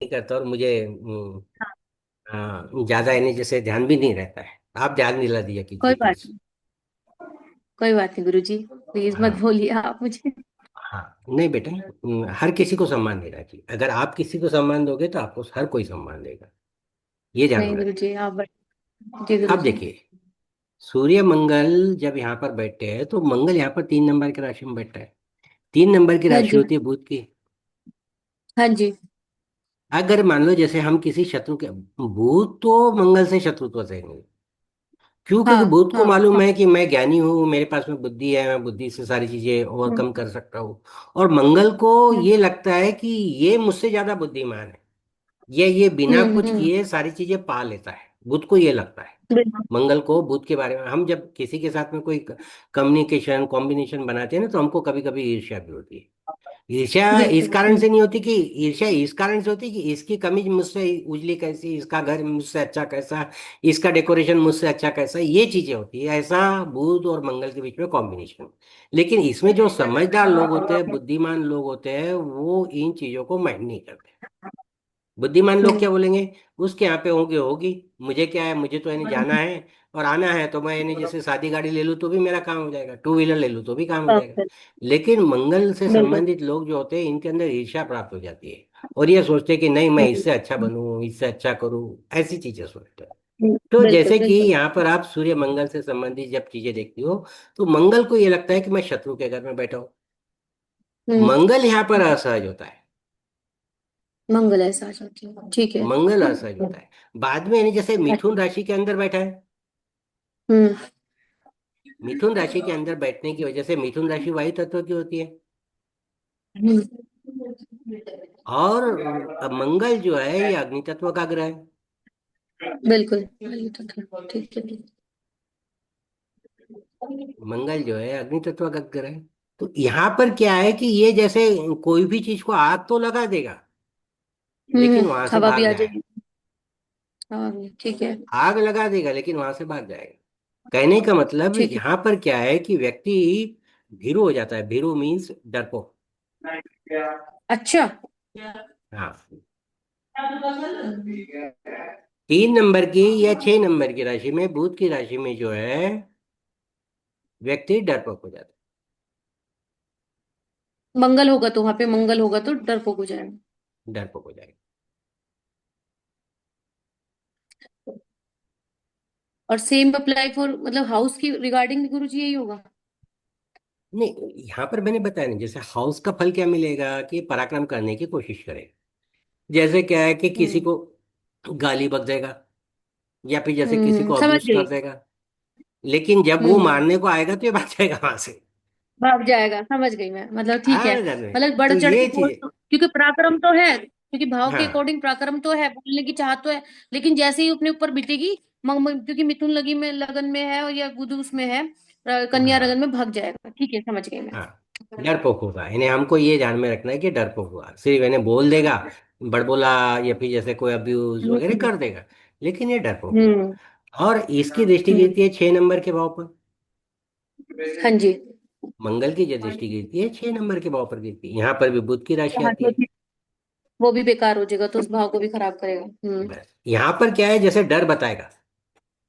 नहीं करता और मुझे ज्यादा यानी जैसे ध्यान भी नहीं रहता है। आप ध्यान दिला दिया कीजिए कोई बात प्लीज। नहीं। कोई बात नहीं गुरुजी, प्लीज मत हाँ। बोलिए आप मुझे। हाँ नहीं बेटा, हर किसी को सम्मान देना चाहिए। अगर आप किसी को सम्मान दोगे तो आपको हर कोई सम्मान देगा। ये ध्यान नहीं में रखें। गुरुजी, आप जी अब गुरुजी। देखिए, सूर्य मंगल जब यहाँ पर बैठते हैं तो मंगल यहाँ पर 3 नंबर की राशि में बैठता है। 3 नंबर की हाँ राशि जी। होती है बुध की। हाँ जी। अगर मान लो जैसे हम किसी शत्रु के, बुध तो मंगल से शत्रुत्व से नहीं। क्यों? क्योंकि हाँ बुध को हाँ मालूम हाँ। है कि मैं ज्ञानी हूँ, मेरे पास में बुद्धि है, मैं बुद्धि से सारी चीजें हम्म ओवरकम कर सकता हूँ। और मंगल को हम्म ये लगता है कि ये मुझसे ज्यादा बुद्धिमान है, ये बिना कुछ हम्म। किए सारी चीजें पा लेता है। बुध को ये लगता है। बिल्कुल। मंगल को बुध के बारे में हम जब किसी के साथ में कोई कम्युनिकेशन कॉम्बिनेशन बनाते हैं ना, तो हमको कभी कभी ईर्ष्या भी होती है। ईर्ष्या इस बिल्कुल। कारण से नहीं होती कि, ईर्ष्या इस कारण से होती है कि इसकी कमीज मुझसे उजली कैसी, इसका घर मुझसे अच्छा कैसा, इसका डेकोरेशन मुझसे अच्छा कैसा, ये चीजें होती है। ऐसा बुध और मंगल के बीच में कॉम्बिनेशन। लेकिन इसमें जो समझदार लोग होते हैं, बुद्धिमान लोग होते हैं, वो इन चीजों को माइंड नहीं करते। बुद्धिमान लोग क्या हम्म। बोलेंगे? उसके यहाँ पे होगी होगी, मुझे क्या है, मुझे तो यानी जाना है और आना है, तो मैं यानी जैसे सादी गाड़ी ले लूँ तो भी मेरा काम हो जाएगा, टू व्हीलर ले लूँ तो भी काम हो जाएगा। बिल्कुल। लेकिन मंगल से बिल्कुल। संबंधित लोग जो होते हैं, इनके अंदर ईर्ष्या प्राप्त हो जाती है। और ये सोचते हैं कि नहीं, मैं इससे अच्छा बनूं, इससे अच्छा करूं, ऐसी चीजें सोचते हैं। तो बिल्कुल जैसे कि बिल्कुल। यहाँ पर आप सूर्य मंगल से संबंधित जब चीजें देखती हो, तो मंगल को ये लगता है कि मैं शत्रु के घर में बैठा हूँ। हम्म। मंगल यहाँ पर असहज होता है। मंगल ऐसा चाहती हूँ, ठीक है। मंगल असहज होता है। बाद में यानी जैसे मिथुन राशि के अंदर बैठा है। हम्म मिथुन राशि के अंदर बैठने की वजह से, मिथुन राशि वायु तत्व की होती है। हम्म। और मंगल जो है ये अग्नि तत्व का ग्रह है। बिल्कुल। ये तो ठीक है। मंगल जो है अग्नि तत्व का ग्रह है। तो यहाँ पर क्या है कि ये जैसे कोई भी चीज को आग तो लगा देगा, लेकिन वहां से हवा भी भाग आ जाए। जाएगी। हवा भी, ठीक है। आग लगा देगा लेकिन वहां से भाग जाएगा। कहने का मतलब ठीक यहाँ पर क्या है कि व्यक्ति भीरू हो जाता है। भीरू मीन्स डरपोक। है। अच्छा। हाँ। 3 नंबर की या 6 नंबर की राशि में, बुध की राशि में जो है, व्यक्ति डरपोक हो जाता मंगल होगा तो वहां पे मंगल होगा तो डरपोक हो जाएगा। है, डरपोक हो जाएगा। और सेम अप्लाई फॉर मतलब हाउस की रिगार्डिंग गुरु जी यही होगा। नहीं, यहाँ पर मैंने बताया नहीं, जैसे हाउस का फल क्या मिलेगा कि पराक्रम करने की कोशिश करे। जैसे क्या है कि किसी हम्म को गाली बक देगा, या फिर जैसे किसी को समझ अब्यूज गई। कर देगा। लेकिन जब वो हम्म। मारने को आएगा तो ये भाग जाएगा वहां से। भाग जाएगा, समझ गई मैं, मतलब ठीक है। आ जाने। मतलब बढ़ तो चढ़ के ये बोल चीज है। तो, क्योंकि पराक्रम तो है, क्योंकि भाव के हाँ अकॉर्डिंग पराक्रम तो है, बोलने की चाहत तो है। लेकिन जैसे ही अपने ऊपर बीतेगी, क्योंकि मिथुन लगी में लगन में है और या बुध उसमें है, कन्या लगन हाँ में भाग जाएगा, ठीक है, समझ गई मैं। हाँ। डरपोक होगा, इन्हें हमको ये ध्यान में रखना है कि डरपोक हुआ, सिर्फ इन्हें बोल देगा, बड़बोला, या फिर जैसे कोई अब्यूज वगैरह हम्म कर देगा, लेकिन ये डरपोक हुआ। हम्म और इसकी दृष्टि हम्म। गिरती है 6 नंबर के भाव पर। हाँ जी। मंगल की जो दृष्टि गिरती है 6 नंबर के भाव पर गिरती है। यहाँ पर भी बुध की राशि हाँ, आती है। वो भी बेकार हो जाएगा तो उस भाव को भी खराब करेगा। बस यहाँ पर क्या है, जैसे डर बताएगा,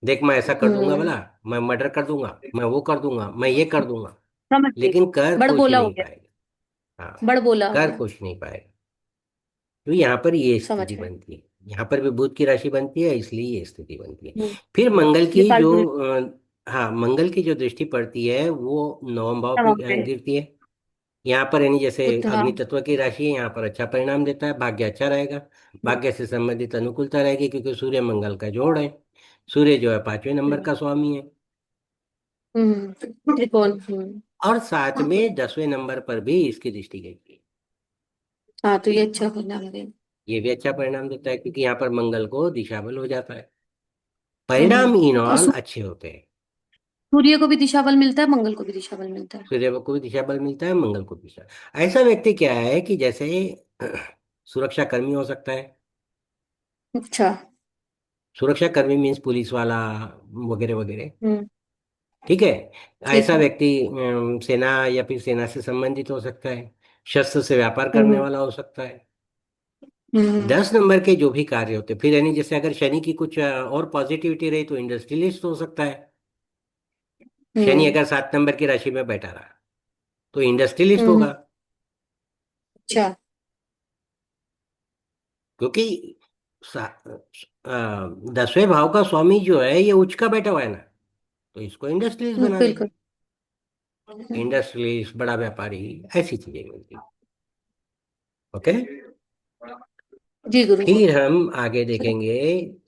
देख मैं ऐसा कर दूंगा हम्म। भला, मैं मर्डर कर दूंगा, मैं वो कर दूंगा, मैं ये कर दूंगा। समझ गई। लेकिन कर बड़ कुछ बोला हो नहीं गया। पाएगा। हाँ, बड़ बोला हो कर गया। कुछ नहीं पाएगा। तो यहाँ पर ये समझ स्थिति गए। बनती है। यहाँ पर भी बुध की राशि बनती है, इसलिए ये स्थिति बनती है। हम्म। फिर मंगल ये की जो फालतू हाँ, मंगल की जो दृष्टि पड़ती है वो नवम भाव पे नहीं। गिरती है। यहाँ पर यानी जैसे हाँ। अग्नि तत्व की राशि है, यहाँ पर अच्छा परिणाम देता है, भाग्य अच्छा रहेगा। भाग्य से संबंधित अनुकूलता रहेगी, क्योंकि सूर्य मंगल का जोड़ है। सूर्य जो है 5वें नंबर का स्वामी है। त्रिकोण। और साथ में 10वें नंबर पर भी इसकी दृष्टि गई है। हाँ, तो ये अच्छा परिणाम है। ये भी अच्छा परिणाम देता है, क्योंकि यहाँ पर मंगल को दिशा बल हो जाता है। हम्म। परिणाम इन और ऑल अच्छे होते हैं। सूर्य को भी दिशा बल मिलता है, मंगल को भी दिशा बल मिलता है। सूर्य को भी दिशा बल मिलता है, मंगल को भी दिशा। ऐसा व्यक्ति क्या है कि जैसे सुरक्षा कर्मी हो सकता है। अच्छा। सुरक्षा कर्मी मीन्स पुलिस वाला वगैरह वगैरह। हम्म। ठीक है। ठीक ऐसा है। व्यक्ति सेना या फिर सेना से संबंधित हो सकता है। शस्त्र से व्यापार करने हम्म। वाला हो सकता है। हम्म 10 नंबर के जो भी कार्य होते, फिर यानी जैसे अगर शनि की कुछ और पॉजिटिविटी रही तो इंडस्ट्रियलिस्ट हो सकता है। शनि हम्म अगर 7 नंबर की राशि में बैठा रहा तो इंडस्ट्रियलिस्ट हम्म। होगा। अच्छा। क्योंकि 10वें भाव का स्वामी जो है ये उच्च का बैठा हुआ है ना, तो इसको इंडस्ट्रियलिस्ट बना देगा। बिल्कुल। इंडस्ट्रियलिस्ट, बड़ा व्यापारी, ऐसी चीजें मिलती। ओके। जी गुरु जी। फिर हम आगे देखेंगे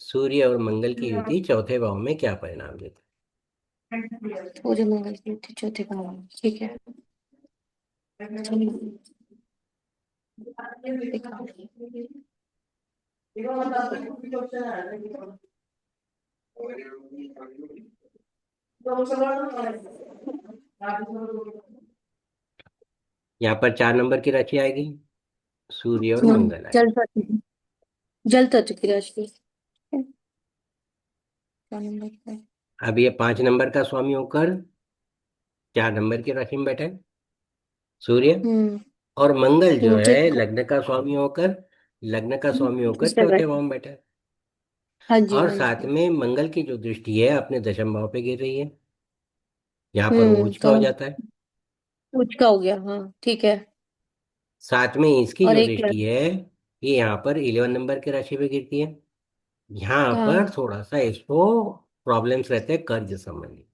सूर्य और मंगल की युति चौथे भाव में क्या परिणाम देती सूर्य मंगल की चौथे भाव में, ठीक है। चलिए, देखा। है। यहाँ पर 4 नंबर की राशि आएगी, सूर्य और मंगल आएगा। जल तत्व, जल तत्व की राशि। क्या नंबर का? अब ये 5 नंबर का स्वामी होकर 4 नंबर की राशि में बैठा है, सूर्य। हम्म और मंगल जो है ठीक है। लग्न का स्वामी होकर इसमें चौथे बैठे। भाव में बैठा है। हाँ जी और हाँ साथ जी। में मंगल की जो दृष्टि है अपने 10म भाव पे गिर रही है, यहाँ पर वो उच्च का हो समझ। जाता है। उच का हो गया, हाँ ठीक है। साथ में इसकी और जो एक क्या? दृष्टि है ये यहाँ पर 11 नंबर की राशि पे गिरती है। यहाँ हाँ, पर थोड़ा सा इसको प्रॉब्लम्स रहते हैं कर्ज संबंधी।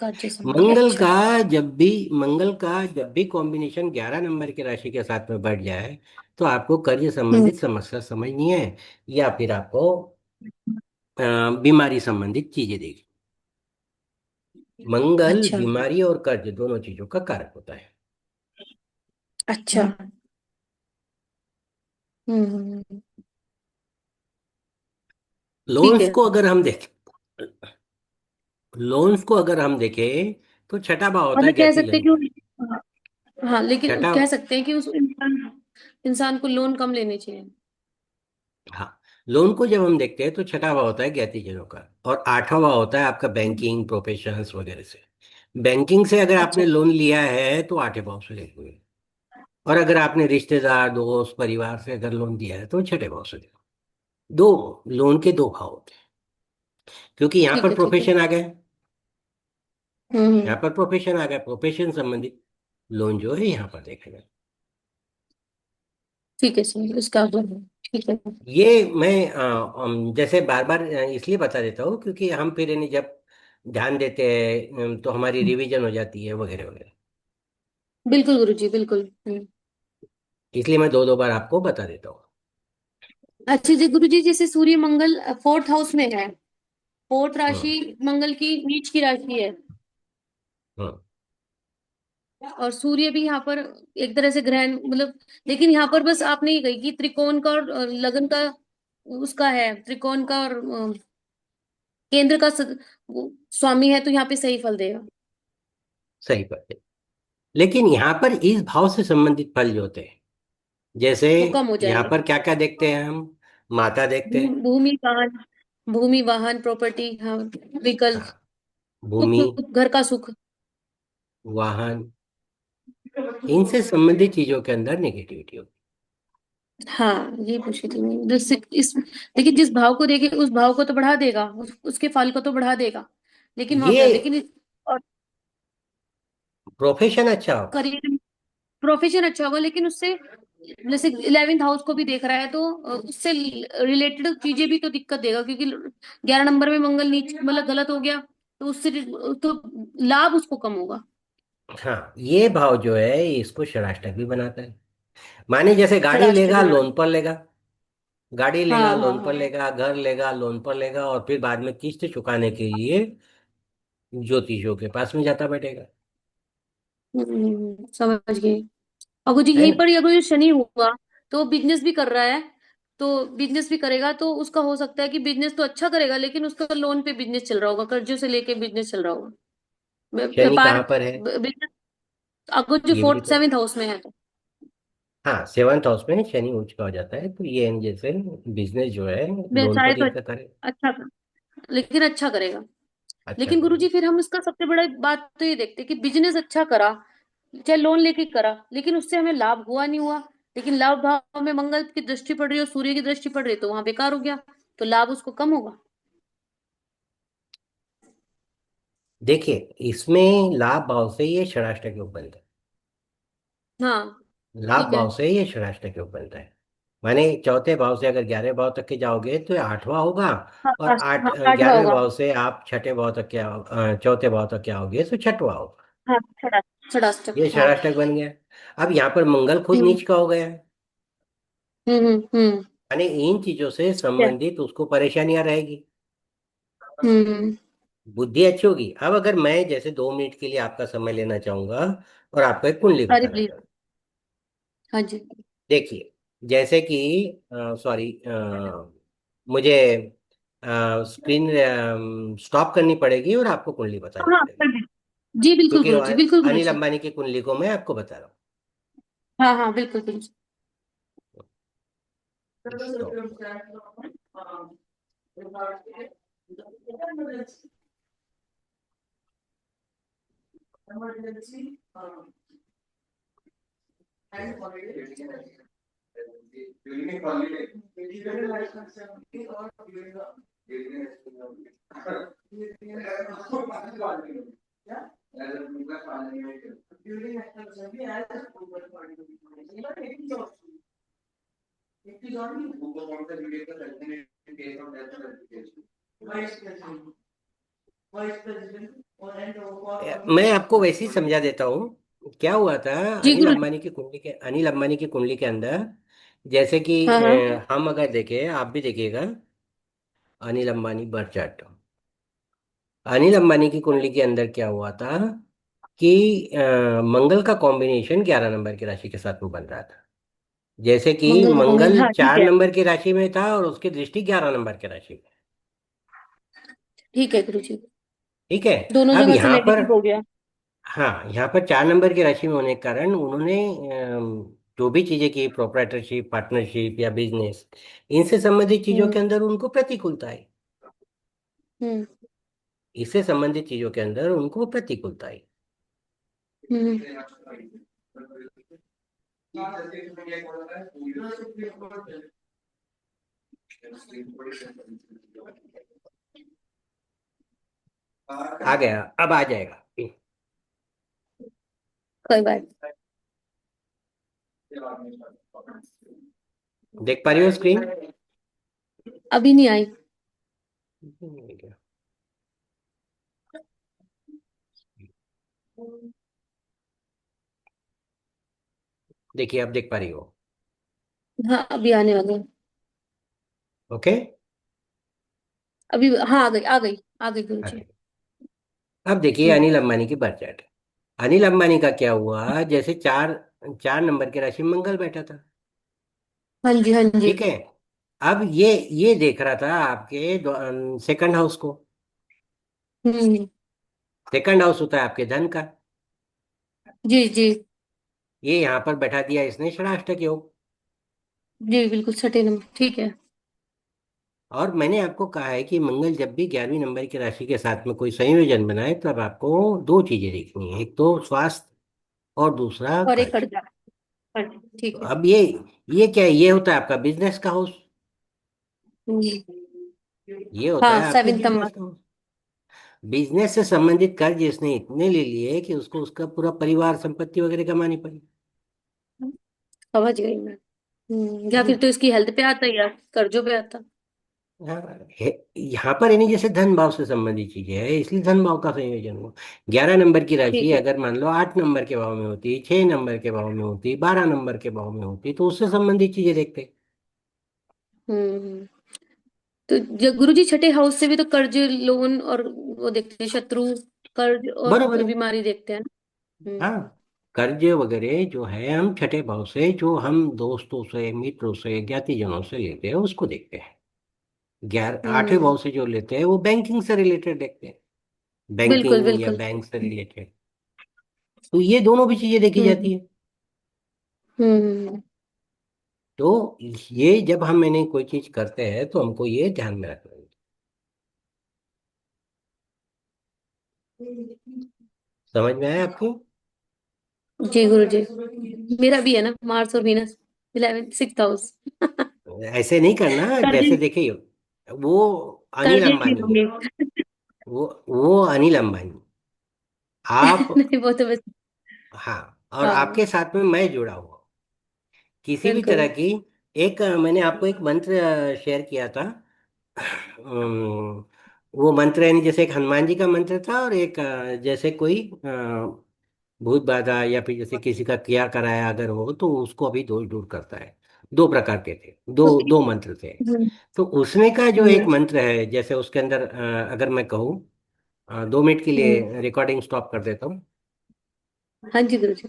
कार्य संबंधी, मंगल अच्छा। का मंगल का जब भी कॉम्बिनेशन 11 नंबर की राशि के साथ में बढ़ जाए तो आपको कर्ज हम्म संबंधित समस्या समझनी है, या फिर आपको बीमारी संबंधित चीजें देगी। मंगल अच्छा बीमारी और कर्ज दोनों चीजों का कारक होता है। अच्छा। हम्म। ठीक लोन्स है। को अगर हम देखें लोन्स को अगर हम देखें तो छठा भाव होता है मतलब कह ज्ञाति सकते जन हैं कि का। हाँ, लेकिन छठा, कह सकते हैं कि उस इंसान को लोन कम लेने चाहिए। हाँ, लोन को जब हम देखते हैं तो छठा भाव होता है ज्ञाति जनों का, और 8वां भाव होता है आपका बैंकिंग प्रोफेशंस वगैरह से। बैंकिंग से अगर अच्छा। आपने लोन लिया है तो 8वें भाव से ले हुए, और अगर आपने रिश्तेदार दोस्त परिवार से अगर लोन दिया है तो 6ठे भाव से लिया। दो लोन के दो भाव होते हैं, क्योंकि यहाँ ठीक पर है ठीक है। प्रोफेशन आ गया। यहाँ हम्म। पर प्रोफेशन आ गया, प्रोफेशन संबंधित लोन जो है यहाँ पर देखा जाए। ठीक है सर, इसका अगला। ठीक है। ये मैं जैसे बार बार इसलिए बता देता हूँ क्योंकि हम फिर यानी जब ध्यान देते हैं तो हमारी रिवीजन हो जाती है वगैरह वगैरह। बिल्कुल गुरु जी, बिल्कुल। इसलिए मैं दो दो बार आपको बता देता हूँ। अच्छा जी गुरु जी, जैसे सूर्य मंगल फोर्थ हाउस में है, फोर्थ हम्म राशि मंगल की नीच की राशि है, हम्म और सूर्य भी यहाँ पर एक तरह से ग्रहण मतलब, लेकिन यहाँ पर बस आपने ये कही कि त्रिकोण का और लगन का, उसका है त्रिकोण का और केंद्र का वो स्वामी है, तो यहाँ पे सही फल देगा। सही बात है। लेकिन यहाँ पर इस भाव से संबंधित फल जो होते हैं, जैसे वो कम हो यहाँ जाएंगे। पर क्या क्या देखते हैं हम, माता देखते हैं। भूमि वाहन, भूमि वाहन प्रॉपर्टी, हाँ, विकल्प, हाँ, भूमि, सुख, घर का सुख। वाहन, इनसे संबंधित चीजों के अंदर नेगेटिविटी होती हाँ, ये पूछी थी मैं, जिससे इस, लेकिन जिस भाव को देखे उस भाव को तो बढ़ा देगा, उसके फल को तो बढ़ा देगा, है। लेकिन वहां ये पे लेकिन और प्रोफेशन अच्छा होगा। करियर, प्रोफेशन अच्छा होगा, लेकिन उससे जैसे 11th हाउस को भी देख रहा है तो उससे रिलेटेड चीजें भी तो दिक्कत देगा, क्योंकि 11 नंबर में मंगल नीच मतलब गलत हो गया, तो उससे तो लाभ उसको कम होगा। हाँ, ये भाव जो है इसको षडाष्टक भी बनाता है। माने जैसे गाड़ी षडाष्टक लेगा बना। लोन पर लेगा, गाड़ी लेगा हाँ हाँ लोन पर हाँ। लेगा, घर लेगा लोन पर लेगा, और फिर बाद में किस्त चुकाने के लिए ज्योतिषियों के पास में जाता बैठेगा। समझ गई। अगर जी है यहीं ना। पर ही अगर ये शनि हुआ, तो बिजनेस भी कर रहा है, तो बिजनेस भी करेगा तो उसका हो सकता है कि बिजनेस तो अच्छा करेगा, लेकिन उसका लोन पे बिजनेस चल रहा होगा, कर्जों से लेके बिजनेस चल रहा होगा, शनि व्यापार, कहाँ पर है, बिजनेस। अगर जो ये भी फोर्थ देखो। 7th हाउस में है तो। हाँ, 7th हाउस में शनि उच्च का हो जाता है, तो ये जैसे बिजनेस जो है लोन व्यवसाय पर तो ही करता है। अच्छा लेकिन अच्छा करेगा। अच्छा लेकिन करेगा। गुरुजी फिर हम इसका सबसे बड़ा बात तो ये देखते हैं कि बिजनेस अच्छा करा, चाहे लोन लेके करा, लेकिन उससे हमें लाभ हुआ नहीं हुआ, लेकिन लाभ भाव में मंगल की दृष्टि पड़ रही है और सूर्य की दृष्टि पड़ रही है, तो वहां बेकार हो गया, तो लाभ उसको कम होगा। देखिए, इसमें लाभ भाव से ये षष्ठाष्टक योग बनता है। हाँ लाभ ठीक है। भाव से ये षष्ठाष्टक योग बनता है। माने चौथे भाव से अगर 11वें भाव तक के जाओगे तो ये 8वां होगा। हाँ और आठ हाँ, 8वां 11वें होगा। भाव से आप छठे भाव तक क्या चौथे भाव तक क्या होगे तो छठवां होगा। हाँ षडाष्टक, ये हाँ। षष्ठाष्टक बन गया। अब यहाँ पर मंगल खुद हम्म नीच का हो गया है। हम्म। यानी इन चीजों से क्या? संबंधित उसको परेशानियां रहेगी। हम्म। बुद्धि अच्छी होगी। अब अगर मैं जैसे 2 मिनट के लिए आपका समय लेना चाहूंगा और आपको एक कुंडली अरे बताना प्लीज। चाहूंगा। हाँ जी। देखिए, जैसे कि सॉरी, मुझे स्क्रीन स्टॉप करनी पड़ेगी और आपको कुंडली बतानी हाँ पड़ेगी। कर दीजिए। जी बिल्कुल क्योंकि गुरु जी, बिल्कुल गुरु अनिल जी। अंबानी की कुंडली को मैं आपको बता रहा हाँ हाँ बिल्कुल गुरु जी। हूँ। स्टॉप। मैं आपको वैसे ही समझा देता हूँ। क्या हुआ था, जी गुरु जी। अनिल अंबानी की कुंडली के अंदर, जैसे कि हाँ हाँ। हम अगर देखें, आप भी देखिएगा, अनिल अंबानी बर्थ चार्ट। अनिल अंबानी की कुंडली के अंदर क्या हुआ था कि मंगल का कॉम्बिनेशन 11 नंबर की राशि के साथ में बन रहा था। जैसे कि मंगल का कॉम्बिनेशन, मंगल हाँ ठीक चार है। नंबर की राशि में था और उसकी दृष्टि 11 नंबर की राशि में। ठीक है गुरु जी। ठीक है। दोनों अब जगह से यहाँ पर, नेगेटिव हो गया। हाँ, यहाँ पर 4 नंबर की राशि में होने के कारण उन्होंने जो भी चीजें की, प्रोप्राइटरशिप, पार्टनरशिप या बिजनेस, इनसे संबंधित चीजों हम्म के अंदर उनको प्रतिकूलता आई। हम्म इससे संबंधित चीजों के अंदर उनको प्रतिकूलता आई। हम्म। आ गया, अब आ जाएगा। कोई बात। देख पा रही हो स्क्रीन? अभी नहीं आई। देखिए, अब देख पा रही हो? हाँ अभी आने वाले हैं। ओके। अभी हाँ, आ गई गुरु जी। अब देखिए हम्म। अनिल अंबानी की बर्थ चार्ट। अनिल अंबानी का क्या हुआ, जैसे चार चार नंबर की राशि में मंगल बैठा था। हाँ जी हाँ जी। ठीक है। अब ये देख रहा था आपके सेकंड हाउस को। हम्म। सेकंड हाउस होता है आपके धन का। जी जी। ये यहाँ पर बैठा दिया इसने षडाष्टक योग। जी बिल्कुल, छठे नंबर, ठीक है। और मैंने आपको कहा है कि मंगल जब भी 11वीं नंबर की राशि के साथ में कोई संयोजन बनाए तब आपको दो चीजें देखनी है, एक तो स्वास्थ्य और दूसरा और एक कर्ज। कट जा। कर्ज, तो ठीक है। अब ये क्या है, ये होता है आपका बिजनेस का हाउस। हम्म। ये होता है हाँ आपके सेवेंथ नंबर। बिजनेस का हाउस। बिजनेस से संबंधित कर्ज इसने इतने ले लिए कि उसको उसका पूरा परिवार संपत्ति वगैरह कमानी पड़ी। समझ गई मैं। या है फिर ना? तो इसकी हेल्थ पे आता या कर्जों पे आता। हाँ, यहाँ पर यानी जैसे धन भाव से संबंधित चीजें है, इसलिए धन भाव का संयोजन हुआ। 11 नंबर की राशि ठीक है। अगर मान लो 8 नंबर के भाव में होती, 6 नंबर के भाव में होती, 12 नंबर के भाव में होती, तो उससे संबंधित चीजें देखते। हम्म। तो गुरु जी छठे हाउस से भी तो कर्ज, लोन और वो देखते हैं, शत्रु, कर्ज और बरोबर है। बीमारी देखते हैं ना। हाँ, कर्ज वगैरह जो है हम छठे भाव से, जो हम दोस्तों से, मित्रों से, ज्ञातिजनों से लेते हैं उसको देखते हैं। 8वें भाव हम्म। से जो लेते हैं वो बैंकिंग से रिलेटेड देखते हैं। बिल्कुल बैंकिंग या बिल्कुल। बैंक से रिलेटेड। तो ये दोनों भी चीजें देखी हम्म जाती है। हम्म। तो ये जब हम मैंने कोई चीज करते हैं तो हमको ये ध्यान में रखना है। समझ में आया आपको? जी गुरु जी। मेरा भी है ना, मार्स और वीनस। 11 six house. ऐसे नहीं करना, कर जैसे दी, देखिए, वो कर अनिल देती अंबानी है। होंगे। वो अनिल अंबानी, आप, नहीं वो तो बस। हाँ, और हाँ आपके साथ में मैं जुड़ा हुआ हूँ। किसी भी बिल्कुल। तरह की, एक मैंने आपको एक मंत्र शेयर किया था। वो मंत्र यानी जैसे एक हनुमान जी का मंत्र था, और एक जैसे कोई भूत बाधा या फिर जैसे किसी का किया कराया अगर हो तो उसको अभी दोष दूर करता है। दो प्रकार के थे, दो ओके। दो मंत्र थे। हम्म। तो उसमें का जो एक हम्म। मंत्र है, जैसे उसके अंदर अगर मैं कहूँ, 2 मिनट के हम्म। लिए रिकॉर्डिंग स्टॉप कर देता हूँ। हाँ जी गुरु जी।